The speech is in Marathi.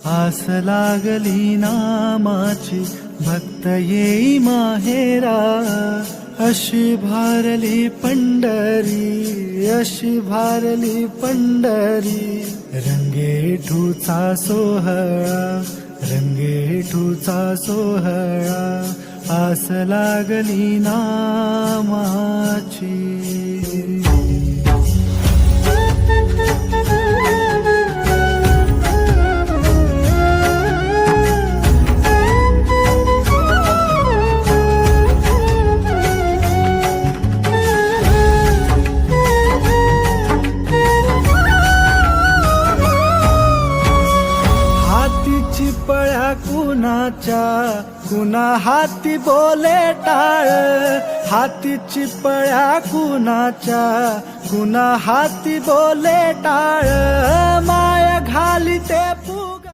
आस लागली नामाची भक्त येई माहेरा, अशी भारली पंढरी, अशी भारली पंढरी. रंगेठूचा सोहळा, रंगेठूचा सोहळा, आस लागली नामाची. चिपळ्या कुणाच्या, कुणा हाती बोले टाळ. हाती चिपळ्या कुणाच्या, कुणा हाती बोले टाळ. माया घाली ते